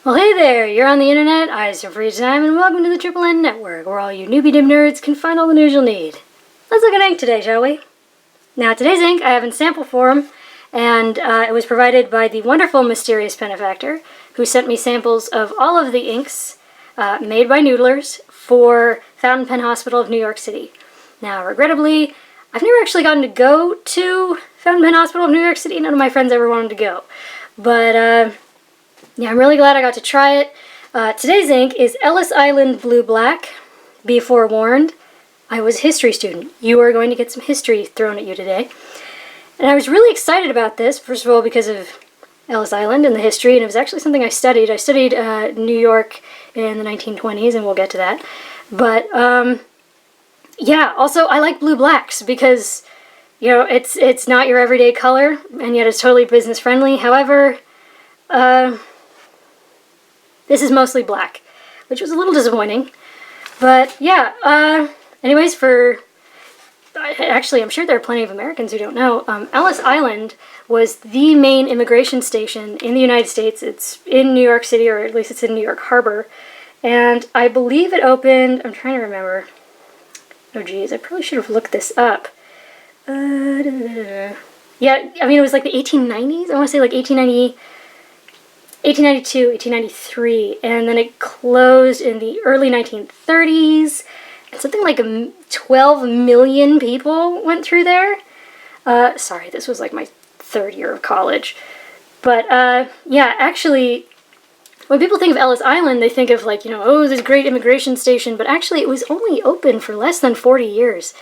Well, hey there, you're on the internet, I serve free time, and welcome to the Triple N Network, where all you newbie dim nerds can find all the news you'll need. Let's look at ink today, shall we? Now, today's ink I have in sample form, and it was provided by the wonderful mysterious benefactor, who sent me samples of all of the inks made by Noodlers for Fountain Pen Hospital of New York City. Now, regrettably, I've never actually gotten to go to Fountain Pen Hospital of New York City. None of my friends ever wanted to go. But, yeah, I'm really glad I got to try it. Today's ink is Ellis Island Blue Black. Be forewarned, I was a history student. You are going to get some history thrown at you today. And I was really excited about this, first of all because of Ellis Island and the history, and it was actually something I studied. I studied New York in the 1920s, and we'll get to that. But, yeah, also I like blue blacks because, you know, it's not your everyday color, and yet it's totally business friendly. However, this is mostly black, which was a little disappointing. But yeah, anyways, actually I'm sure there are plenty of Americans who don't know, Ellis Island was the main immigration station in the United States. It's in New York City, or at least it's in New York Harbor. And I believe it opened, I'm trying to remember. Oh geez, I probably should have looked this up. Yeah, I mean it was like the 1890s, I want to say like 1892, 1893, and then it closed in the early 1930s, and something like 12 million people went through there. Sorry, this was like my third year of college. But, yeah, actually, when people think of Ellis Island, they think of like, you know, oh, this great immigration station, but actually it was only open for less than 40 years.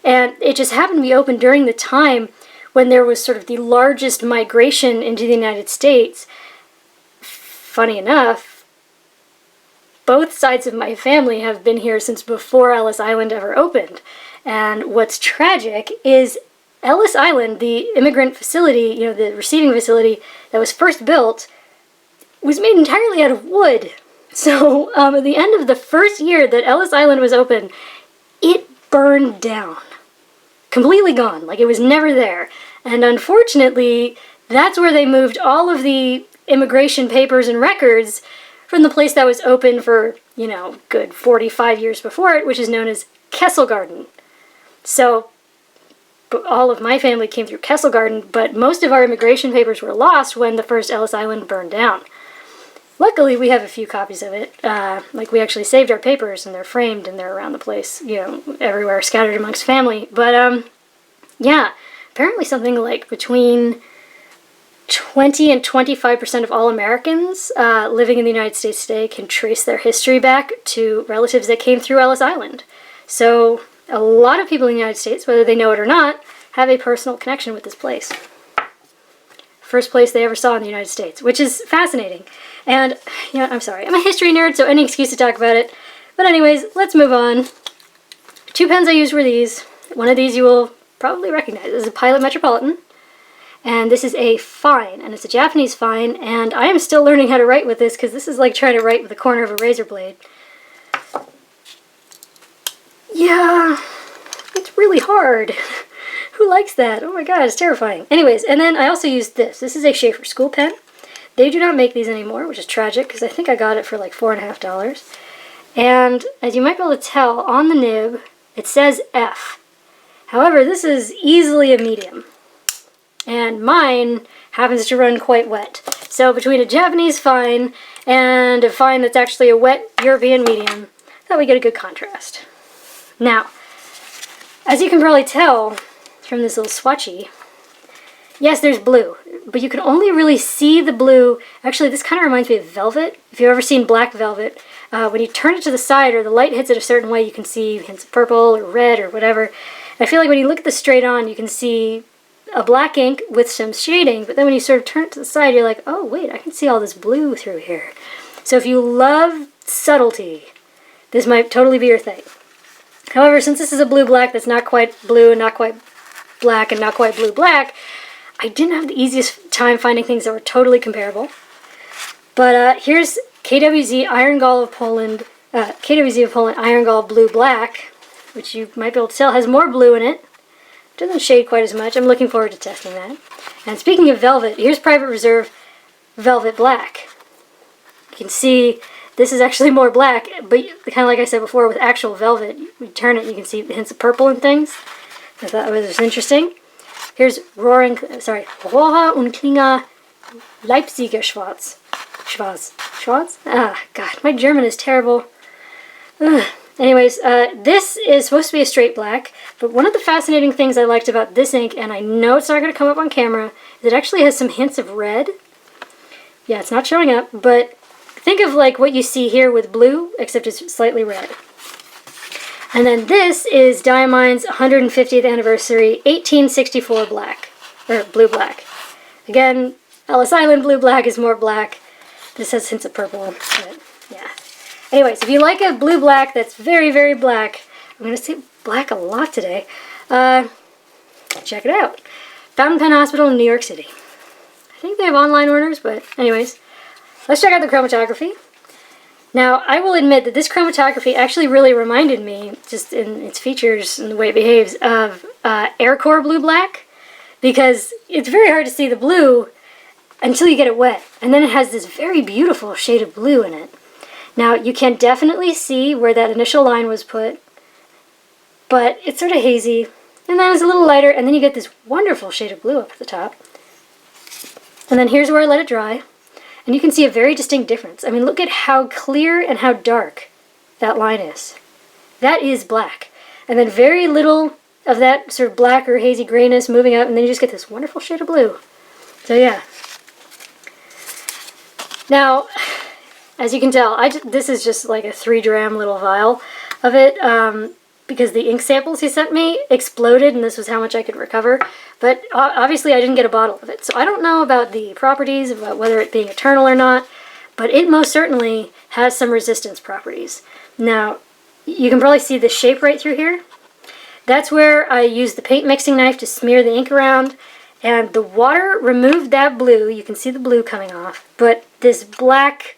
And it just happened to be open during the time when there was sort of the largest migration into the United States. Funny enough, both sides of my family have been here since before Ellis Island ever opened. And what's tragic is Ellis Island, the immigrant facility, you know, the receiving facility that was first built, was made entirely out of wood. So at the end of the first year that Ellis Island was open, it burned down. Completely gone, like it was never there. And unfortunately, that's where they moved all of the immigration papers and records from the place that was open for, you know, good 45 years before it, which is known as Kessel Garden. So all of my family came through Kessel Garden, but most of our immigration papers were lost when the first Ellis Island burned down. Luckily, we have a few copies of it. Like, we actually saved our papers, and they're framed, and they're around the place, you know, everywhere, scattered amongst family. But, yeah, apparently something like between 20 and 25% of all Americans living in the United States today can trace their history back to relatives that came through Ellis Island. So a lot of people in the United States, whether they know it or not, have a personal connection with this place. First place they ever saw in the United States, which is fascinating. And, you know, I'm sorry, I'm a history nerd, so any excuse to talk about it. But anyways, let's move on. Two pens I used were these. One of these you will probably recognize. This is a Pilot Metropolitan. And this is a fine, and it's a Japanese fine, and I am still learning how to write with this, because this is like trying to write with the corner of a razor blade. Yeah, it's really hard. Who likes that? Oh my god, it's terrifying. Anyways, and then I also used this. This is a Sheaffer School Pen. They do not make these anymore, which is tragic, because I think I got it for like $4.50. And as you might be able to tell, on the nib, it says F. However, this is easily a medium. And mine happens to run quite wet. So between a Japanese fine and a fine that's actually a wet European medium, I thought we get a good contrast. Now, as you can probably tell from this little swatchy, yes, there's blue, but you can only really see the blue. Actually, this kind of reminds me of velvet. If you've ever seen black velvet, when you turn it to the side or the light hits it a certain way, you can see hints of purple or red or whatever. And I feel like when you look at this straight on, you can see a black ink with some shading, but then when you sort of turn it to the side, you're like, oh wait, I can see all this blue through here. So if you love subtlety, this might totally be your thing. However, since this is a blue black that's not quite blue and not quite black and not quite blue black, I didn't have the easiest time finding things that were totally comparable. But here's KWZ Iron Gall of Poland, KWZ of Poland Iron Gall Blue Black, which you might be able to tell has more blue in it. Doesn't shade quite as much. I'm looking forward to testing that. And speaking of velvet, here's Private Reserve Velvet Black. You can see this is actually more black, but kind of like I said before, with actual velvet, you turn it, you can see hints of purple and things. I thought it was interesting. Here's Rohrer und Klinger Leipziger Schwarz. Schwarz? Ah, God, my German is terrible. Ugh. Anyways, this is supposed to be a straight black, but one of the fascinating things I liked about this ink, and I know it's not going to come up on camera, is it actually has some hints of red. Yeah, it's not showing up, but think of like what you see here with blue, except it's slightly red. And then this is Diamine's 150th anniversary 1864 black, or blue black. Again, Ellis Island Blue Black is more black. This has hints of purple, but yeah. Anyways, if you like a blue black that's very, very black, I'm going to say black a lot today, check it out. Fountain Pen Hospital in New York City. I think they have online orders, but anyways, let's check out the chromatography. Now, I will admit that this chromatography actually really reminded me, just in its features and the way it behaves, of Aircore Blue Black, because it's very hard to see the blue until you get it wet, and then it has this very beautiful shade of blue in it. Now, you can definitely see where that initial line was put, but it's sort of hazy, and then it's a little lighter, and then you get this wonderful shade of blue up at the top. And then here's where I let it dry, and you can see a very distinct difference. I mean, look at how clear and how dark that line is. That is black. And then very little of that sort of black or hazy grayness moving up, and then you just get this wonderful shade of blue. So yeah. Now, as you can tell, this is just like a 3-gram little vial of it, because the ink samples he sent me exploded, and this was how much I could recover. But obviously I didn't get a bottle of it, so I don't know about the properties, about whether it being eternal or not, but it most certainly has some resistance properties. Now, you can probably see the shape right through here. That's where I used the paint mixing knife to smear the ink around, and the water removed that blue. You can see the blue coming off, but this black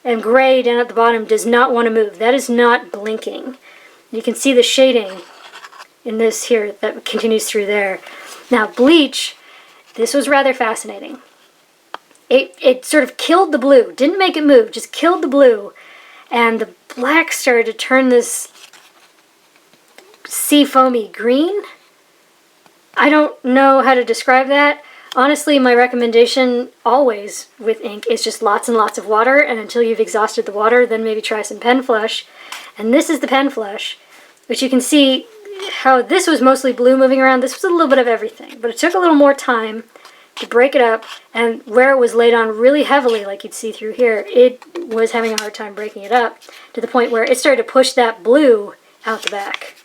and gray down at the bottom does not want to move. That is not blinking. You can see the shading in this here that continues through there. Now, bleach, this was rather fascinating. It sort of killed the blue, didn't make it move, just killed the blue, and the black started to turn this sea foamy green. I don't know how to describe that. Honestly, my recommendation always with ink is just lots and lots of water, and until you've exhausted the water, then maybe try some pen flush. And this is the pen flush, which you can see how this was mostly blue moving around. This was a little bit of everything, but it took a little more time to break it up, and where it was laid on really heavily, like you'd see through here, it was having a hard time breaking it up to the point where it started to push that blue out the back.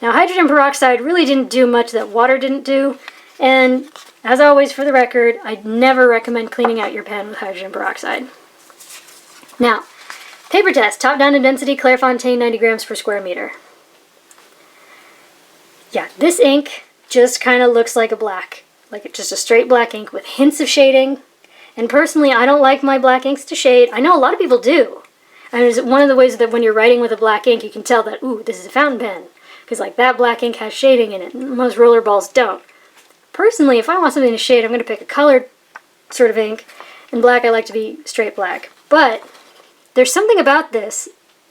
Now, hydrogen peroxide really didn't do much that water didn't do, and as always, for the record, I'd never recommend cleaning out your pen with hydrogen peroxide. Now, paper test, top down in density, Clairefontaine, 90 grams per square meter. Yeah, this ink just kind of looks like a black, like it's just a straight black ink with hints of shading. And personally, I don't like my black inks to shade. I know a lot of people do. And it's one of the ways that when you're writing with a black ink, you can tell that, ooh, this is a fountain pen. Because like that black ink has shading in it, and most roller balls don't. Personally, if I want something to shade, I'm going to pick a colored sort of ink. And black, I like to be straight black. But there's something about this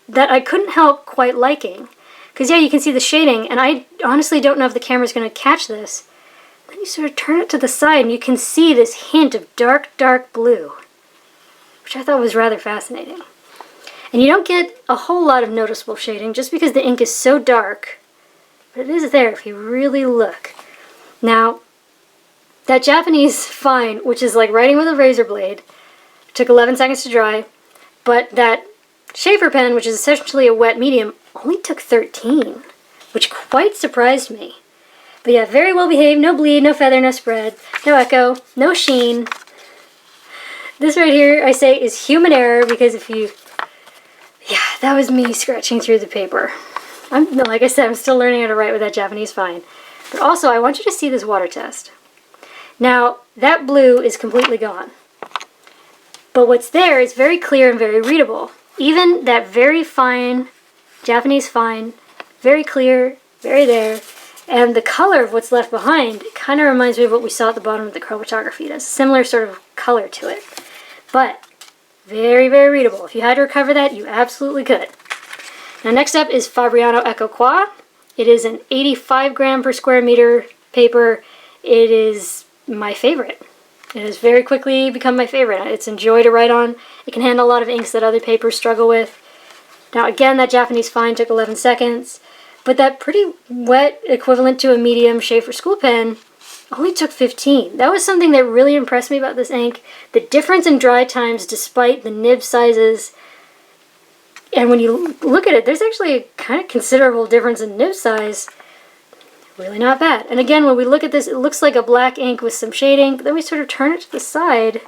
that I couldn't help quite liking. Because yeah, you can see the shading, and I honestly don't know if the camera's going to catch this. Then you sort of turn it to the side, and you can see this hint of dark, dark blue. Which I thought was rather fascinating. And you don't get a whole lot of noticeable shading, just because the ink is so dark. But it is there if you really look. Now, that Japanese fine, which is like writing with a razor blade, took 11 seconds to dry. But that Sheaffer pen, which is essentially a wet medium, only took 13, which quite surprised me. But yeah, very well behaved, no bleed, no feather, no spread, no echo, no sheen. This right here, I say, is human error, because if you... Yeah, that was me scratching through the paper. Like I said, I'm still learning how to write with that Japanese fine. But also, I want you to see this water test. Now, that blue is completely gone. But what's there is very clear and very readable. Even that very fine Japanese fine, very clear, very there. And the color of what's left behind kind of reminds me of what we saw at the bottom of the chromatography. It has a similar sort of color to it. But Very, very readable. If you had to recover that, you absolutely could. Now next up is Fabriano Eco Qua. It is an 85 gram per square meter paper. It is my favorite. It has very quickly become my favorite. It's a joy to write on. It can handle a lot of inks that other papers struggle with. Now again, that Japanese fine took 11 seconds, but that pretty wet equivalent to a medium Sheaffer School Pen only took 15. That was something that really impressed me about this ink. The difference in dry times despite the nib sizes. And when you look at it, there's actually a kind of considerable difference in nib size. Really not bad. And again, when we look at this, it looks like a black ink with some shading, but then we sort of turn it to the side,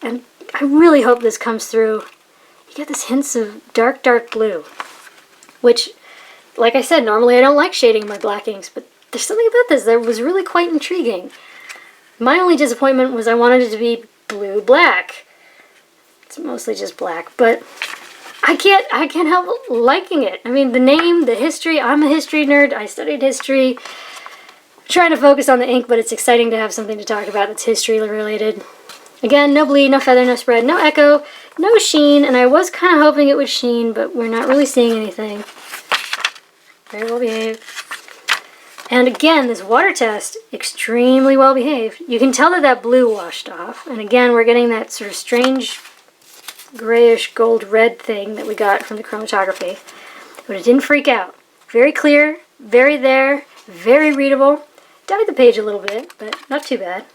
and I really hope this comes through. You get this hints of dark, dark blue, which, like I said, normally I don't like shading in my black inks, but there's something about this that was really quite intriguing. My only disappointment was I wanted it to be blue black. It's mostly just black, but I can't help liking it. I mean, the name, the history, I'm a history nerd, I studied history. I'm trying to focus on the ink, but it's exciting to have something to talk about that's history related. Again, no bleed, no feather, no spread, no echo, no sheen, and I was kind of hoping it would sheen, but we're not really seeing anything. Very well behaved. And again, this water test, extremely well behaved. You can tell that that blue washed off, and again, we're getting that sort of strange grayish gold red thing that we got from the chromatography, but it didn't freak out. Very clear, very there, very readable. Dyed the page a little bit, but not too bad.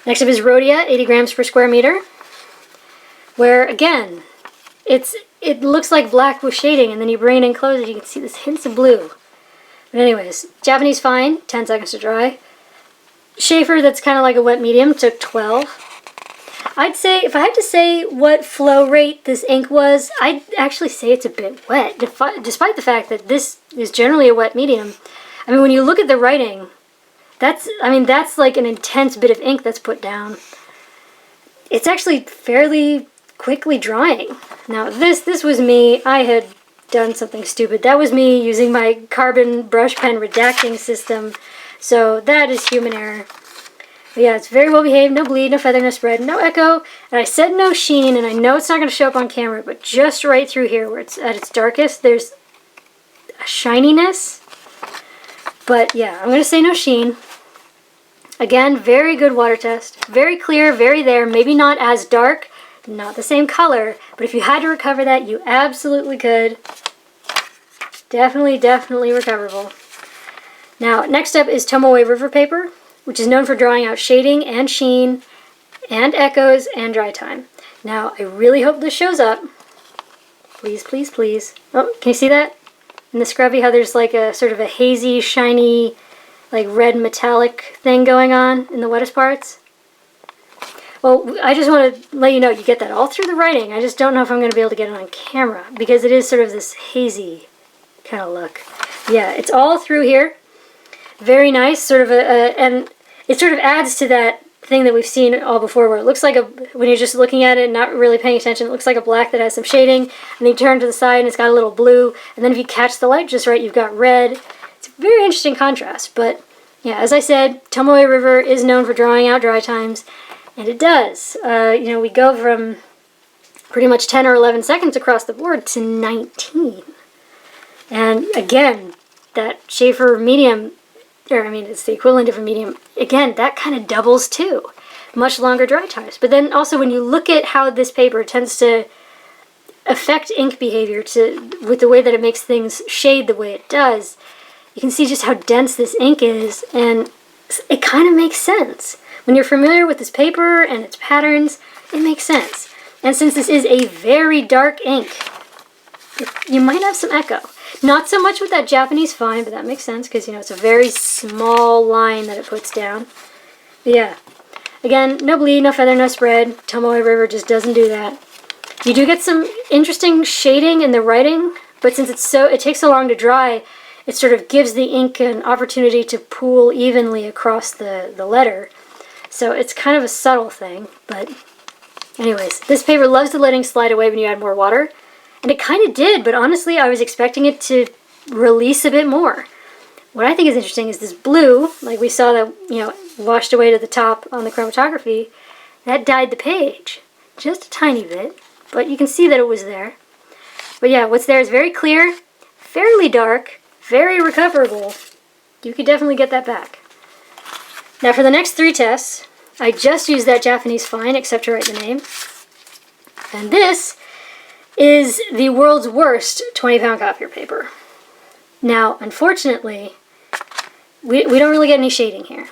Next up is Rhodia, 80 grams per square meter, where again, it looks like black with shading, and then you bring it in close and you can see this hints of blue. But anyways, Japanese fine, 10 seconds to dry. Sheaffer, that's kind of like a wet medium, took 12. I'd say, if I had to say what flow rate this ink was, I'd actually say it's a bit wet, despite the fact that this is generally a wet medium. I mean, when you look at the writing, that's like an intense bit of ink that's put down. It's actually fairly quickly drying. Now, this was me. I had done something stupid. That was me using my carbon brush pen redacting system, so that is human error. But yeah, it's very well behaved, no bleed, no feather, no spread, no echo, and I said no sheen, and I know it's not going to show up on camera, but just right through here where it's at its darkest, there's a shininess. But yeah, I'm going to say no sheen. Again, very good water test, very clear, very there, maybe not as dark, not the same color, but if you had to recover that, you absolutely could. Definitely, definitely recoverable. Now, next up is Tomoe River paper, which is known for drawing out shading and sheen and echoes and dry time. Now, I really hope this shows up. Please, please, please. Oh, can you see that? In the scrubby, how there's like a sort of a hazy, shiny, like red metallic thing going on in the wettest parts? Well, I just want to let you know, you get that all through the writing. I just don't know if I'm going to be able to get it on camera, because it is sort of this hazy kind of look. Yeah, it's all through here. Very nice, sort of and it sort of adds to that thing that we've seen all before, where it looks like when you're just looking at it and not really paying attention, it looks like a black that has some shading, and then you turn to the side and it's got a little blue, and then if you catch the light just right, you've got red. It's a very interesting contrast, but yeah, as I said, Tomoe River is known for drawing out dry times, and it does. You know, we go from pretty much 10 or 11 seconds across the board to 19. And again, that Sheaffer medium, or I mean, it's the equivalent of a medium, again, that kind of doubles too. Much longer dry times. But then also when you look at how this paper tends to affect ink behavior with the way that it makes things shade the way it does, you can see just how dense this ink is, and it kind of makes sense. When you're familiar with this paper and its patterns, it makes sense. And since this is a very dark ink, you might have some echo. Not so much with that Japanese fine, but that makes sense because, you know, it's a very small line that it puts down. But yeah. Again, no bleed, no feather, no spread. Tomoe River just doesn't do that. You do get some interesting shading in the writing, but since it takes so long to dry, it sort of gives the ink an opportunity to pool evenly across the letter. So it's kind of a subtle thing, but anyways, this paper loves to let ink slide away when you add more water. And it kind of did, but honestly, I was expecting it to release a bit more. What I think is interesting is this blue, like we saw that, you know, washed away to the top on the chromatography, that dyed the page. just a tiny bit, but you can see that it was there. But yeah, what's there is very clear, fairly dark, very recoverable. You could definitely get that back. Now for the next 3 tests, I just used that Japanese fine, except to write the name. And this is the world's worst 20-pound copier paper. Now, unfortunately, we don't really get any shading here.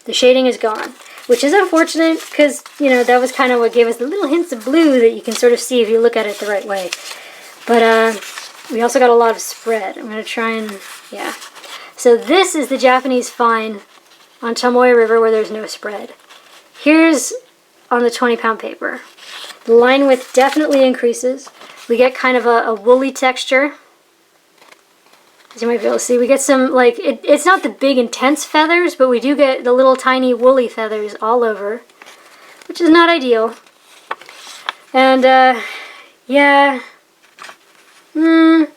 The shading is gone, which is unfortunate because, you know, that was kind of what gave us the little hints of blue that you can sort of see if you look at it the right way. But we also got a lot of spread. I'm going to try and, yeah. So this is the Japanese fine on Tomoe River where there's no spread. Here's on the 20-pound paper. The line width definitely increases. We get kind of a woolly texture. As you might be able to see, we get some, like, it's not the big intense feathers, but we do get the little tiny woolly feathers all over, which is not ideal. And, yeah, we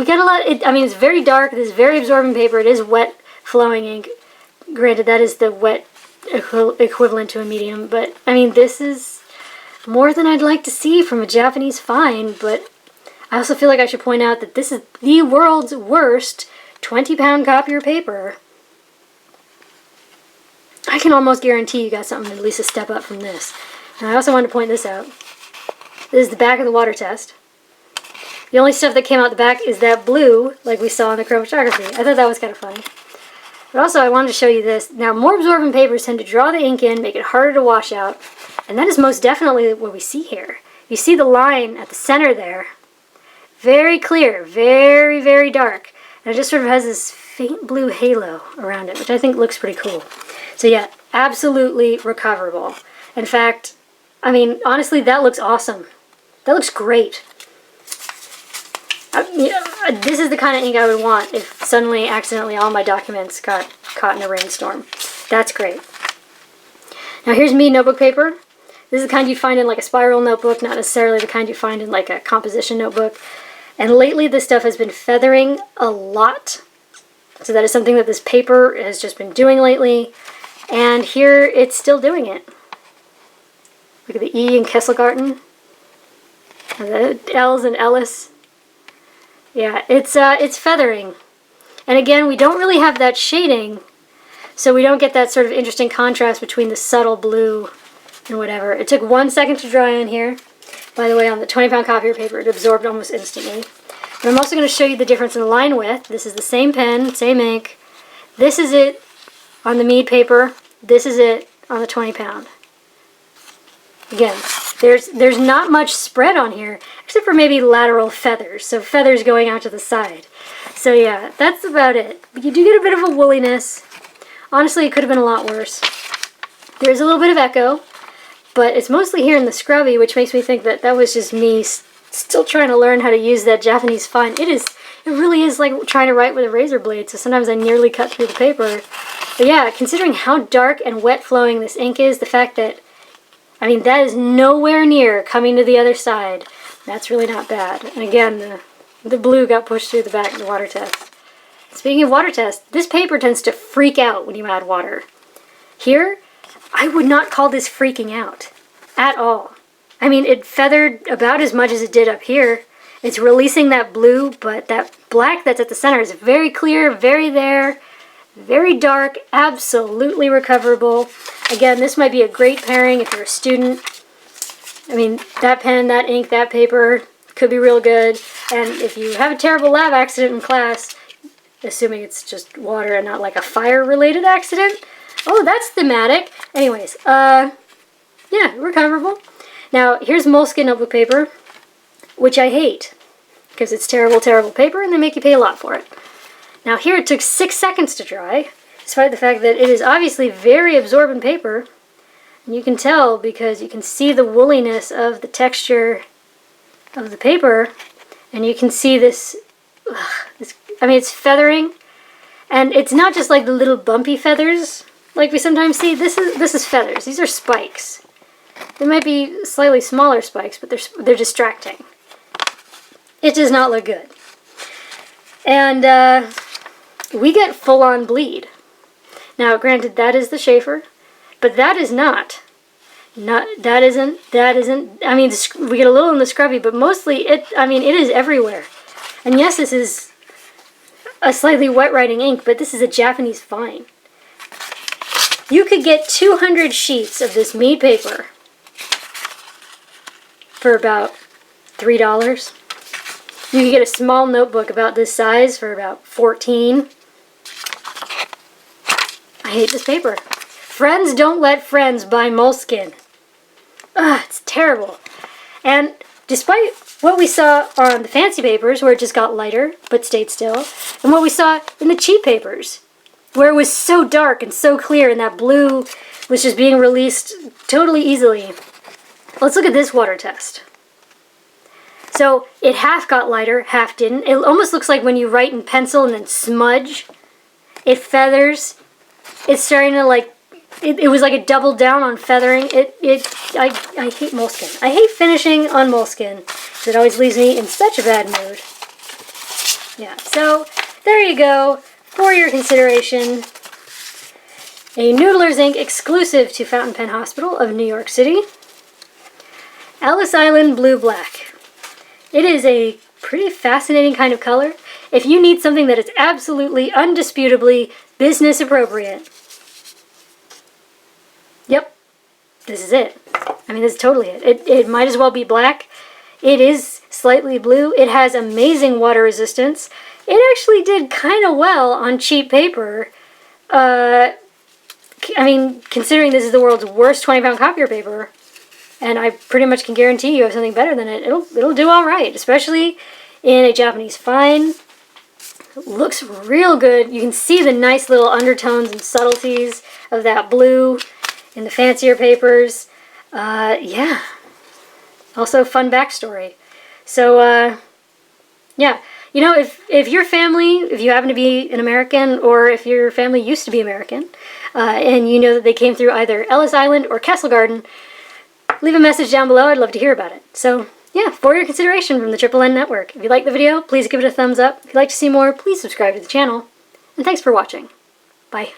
get a lot, I mean, it's very dark, this is very absorbent paper, it is wet flowing ink. Granted, that is the wet equivalent to a medium, but, I mean, this is more than I'd like to see from a Japanese fine, but I also feel like I should point out that this is the world's worst 20-pound copier paper. I can almost guarantee you got something at least a step up from this. And I also wanted to point this out. This is the back of the water test. The only stuff that came out the back is that blue, like we saw in the chromatography. I thought that was kind of funny. But also I wanted to show you this. Now, more absorbent papers tend to draw the ink in, make it harder to wash out. And that is most definitely what we see here. You see the line at the center there. Very clear, very, very dark. And it just sort of has this faint blue halo around it, which I think looks pretty cool. So yeah, absolutely recoverable. In fact, I mean, honestly, that looks awesome. That looks great. This is the kind of ink I would want if suddenly, accidentally, all my documents got caught in a rainstorm. That's great. Now here's Mead Notebook Paper. This is the kind you find in like a spiral notebook, not necessarily the kind you find in like a composition notebook. And lately this stuff has been feathering a lot. So that is something that this paper has just been doing lately. And here it's still doing it. Look at the E in Kesselgarten. And the L's in Ellis. Yeah, it's feathering. And again, we don't really have that shading, so we don't get that sort of interesting contrast between the subtle blue and whatever. It took 1 second to dry on here. By the way, on the 20-pound copier paper, it absorbed almost instantly. But I'm also going to show you the difference in line width. This is the same pen, same ink. This is it on the Mead paper. This is it on the 20-pound. Again, there's not much spread on here, except for maybe lateral feathers, so feathers going out to the side. So yeah, that's about it. But you do get a bit of a woolliness. Honestly, it could have been a lot worse. There's a little bit of echo, but it's mostly here in the scrubby, which makes me think that that was just me still trying to learn how to use that Japanese fine. It really is like trying to write with a razor blade, so sometimes I nearly cut through the paper. But yeah, considering how dark and wet flowing this ink is, the fact that, I mean, that is nowhere near coming to the other side. That's really not bad. And again, the blue got pushed through the back of the water test. Speaking of water test, this paper tends to freak out when you add water. Here, I would not call this freaking out at all. I mean, it feathered about as much as it did up here. It's releasing that blue, but that black that's at the center is very clear, very there, very dark, absolutely recoverable. Again, this might be a great pairing if you're a student. I mean, that pen, that ink, that paper could be real good. And if you have a terrible lab accident in class, assuming it's just water and not like a fire-related accident, oh, that's thematic. Anyways, yeah, recoverable. Now, here's Moleskine notebook paper, which I hate, because it's terrible, terrible paper, and they make you pay a lot for it. Now, here it took 6 seconds to dry, despite the fact that it is obviously very absorbent paper. And you can tell because you can see the woolliness of the texture of the paper, and you can see this, I mean, it's feathering, and it's not just like the little bumpy feathers like we sometimes see. This is feathers. These are spikes. They might be slightly smaller spikes, but they're distracting. It does not look good. And we get full-on bleed. Now, granted, that is the Sheaffer, but that is not. That isn't, I mean, we get a little in the scrubby, but mostly it is everywhere. And yes, this is a slightly wet writing ink, but this is a Japanese fine. You could get 200 sheets of this Mead paper for about $3. You could get a small notebook about this size for about $14. I hate this paper. Friends don't let friends buy Moleskine. Ugh, it's terrible. And despite what we saw on the fancy papers, where it just got lighter but stayed still, and what we saw in the cheap papers, where it was so dark and so clear and that blue was just being released totally easily, let's look at this water test. So it half got lighter, half didn't. It almost looks like when you write in pencil and then smudge, it feathers. It's starting to like, it was like a double down on feathering. I hate Moleskine. I hate finishing on Moleskine. It always leaves me in such a bad mood. Yeah, so there you go. For your consideration, a Noodler's ink exclusive to Fountain Pen Hospital of New York City. Ellis Island Blue Black. It is a pretty fascinating kind of color. If you need something that is absolutely, undisputably business appropriate, yep, this is it. I mean, this is totally it. It might as well be black. It is slightly blue. It has amazing water resistance. It actually did kind of well on cheap paper. I mean, considering this is the world's worst 20-pound copier paper, and I pretty much can guarantee you have something better than it, it'll do all right, especially in a Japanese fine. It looks real good. You can see the nice little undertones and subtleties of that blue in the fancier papers. Yeah. Also, fun backstory. So, yeah. You know, if your family, if you happen to be an American, or if your family used to be American, and you know that they came through either Ellis Island or Castle Garden, leave a message down below. I'd love to hear about it. So, yeah, for your consideration from the Triple N Network. If you liked the video, please give it a thumbs up. If you'd like to see more, please subscribe to the channel. And thanks for watching. Bye.